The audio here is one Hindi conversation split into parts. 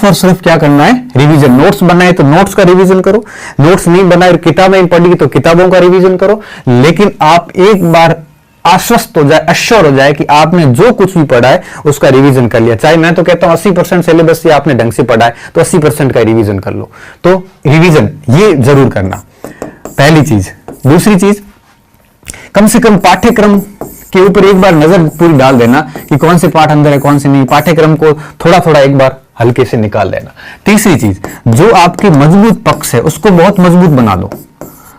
और सिर्फ क्या करना है, रिवीजन। नोट्स बनाए तो नोट्स का रिवीजन करो, नोट्स नहीं बनाए और किताबें पढ़ी तो किताबों का रिवीजन करो। लेकिन आप एक बार आश्वस्त हो जाए, अश्योर हो जाए कि आपने जो कुछ भी पढ़ा है उसका रिवीजन कर लिया। चाहे मैं तो कहता हूं 80% सिलेबस से आपने ढंग से पढ़ा है तो 80% का रिवीजन कर लो। तो रिवीजन ये जरूर करना, पहली चीज। दूसरी चीज, कम से कम पाठ्यक्रम के ऊपर एक बार नजर पूरी डाल देना कि कौन से पाठ अंदर है कौन से नहीं, पाठ्यक्रम को थोड़ा थोड़ा एक बार हल्के से निकाल लेना। तीसरी चीज, जो आपके मजबूत पक्ष है उसको बहुत मजबूत बना दो।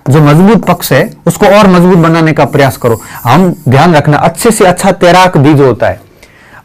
जो मजबूत पक्ष है उसको और मजबूत बनाने का प्रयास करो। हम ध्यान रखना, अच्छे से अच्छा तैराक भी जो होता है,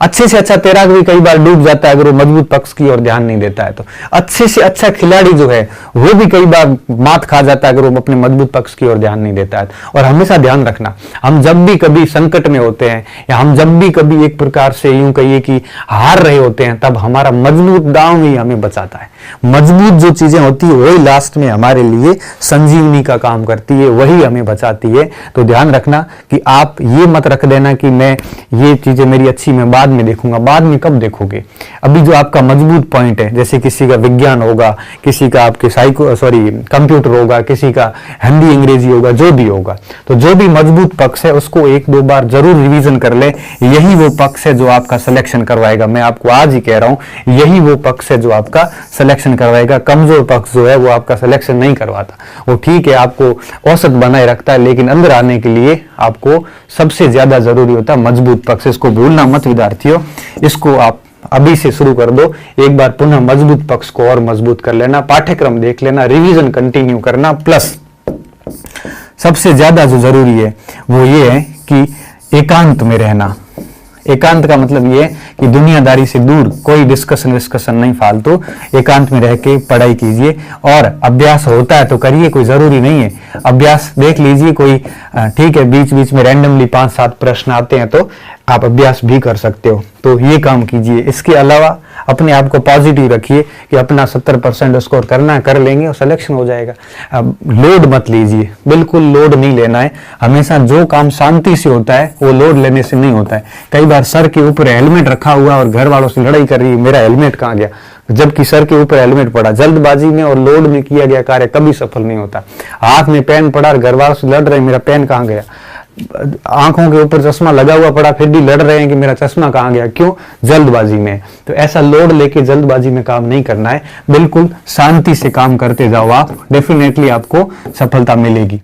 अच्छे से अच्छा तैराक भी कई बार डूब जाता है अगर वो मजबूत पक्ष की ओर ध्यान नहीं देता है। तो अच्छे से अच्छा खिलाड़ी जो है वो भी कई बार मात खा जाता है अगर वो अपने मजबूत पक्ष की ओर ध्यान नहीं देता है। और हमेशा ध्यान रखना, हम जब भी कभी संकट में होते हैं या हम जब भी कभी एक प्रकार से यूं कहिए कि हार रहे होते हैं, तब हमारा मजबूत दांव ही हमें बचाता है। मजबूत जो चीजें होती है वही लास्ट में हमारे लिए संजीवनी का काम करती है, वही हमें बचाती है। तो ध्यान रखना कि आप ये मत रख देना कि मैं ये चीजें मेरी अच्छी, मैं बाद में देखूंगा। बाद में कब देखोगे? अभी जो आपका मजबूत पॉइंट है, जैसे किसी का विज्ञान होगा, किसी का आपके कंप्यूटर होगा, किसी का हिंदी अंग्रेजी होगा, जो भी होगा, तो जो भी मजबूत पक्ष है उसको एक दो बार जरूर रिवीजन कर ले। यही वो पक्ष है जो आपका सिलेक्शन करवाएगा। मैं आपको आज ही कह रहा हूं, यही वो पक्ष है जो आपका सिलेक्शन करवाएगा। कमजोर पक्ष जो है वो आपका सिलेक्शन नहीं करवाता। वो ठीक है, आपको औसत बनाए रखता है, लेकिन अंदर आने के लिए आपको सबसे ज्यादा जरूरी होता है मजबूत पक्ष। इसको भूलना मत विद्यार्थियों, इसको आप अभी से शुरू कर दो। एक बार पुनः मजबूत पक्ष को और मजबूत कर लेना, पाठ्यक्रम देख लेना, रिवीजन कंटिन्यू करना। प्लस सबसे ज्यादा जो जरूरी है वो ये है कि एकांत में रहना। एकांत का मतलब ये है कि दुनियादारी से दूर, कोई डिस्कशन नहीं, फालतू एकांत में रह के पढ़ाई कीजिए। और अभ्यास होता है तो करिए, कोई जरूरी नहीं है। अभ्यास देख लीजिए, कोई ठीक है बीच बीच में रैंडमली 5-7 प्रश्न आते हैं तो आप अभ्यास भी कर सकते हो, तो ये काम कीजिए। इसके अलावा अपने आप को पॉजिटिव रखिए कि अपना 70% स्कोर करना है, कर लेंगे और सिलेक्शन हो जाएगा। अब लोड मत लीजिए, बिल्कुल लोड नहीं लेना है। हमेशा जो काम शांति से होता है वो लोड लेने से नहीं होता है। कई बार सर के ऊपर हेलमेट रखा हुआ और घर वालों से लड़ाई कर रही है, मेरा हेलमेट कहाँ गया, जबकि सर के ऊपर हेलमेट पड़ा। जल्दबाजी में और लोड में किया गया कार्य कभी सफल नहीं होता। हाथ में पेन पड़ा और घर वालों से लड़ रहे हैं, मेरा पेन कहाँ गया। आंखों के ऊपर चश्मा लगा हुआ पड़ा, फिर भी लड़ रहे हैं कि मेरा चश्मा कहाँ गया। क्यों? जल्दबाजी में। तो ऐसा लोड लेके जल्दबाजी में काम नहीं करना है, बिल्कुल शांति से काम करते जाओ, आप डेफिनेटली आपको सफलता मिलेगी।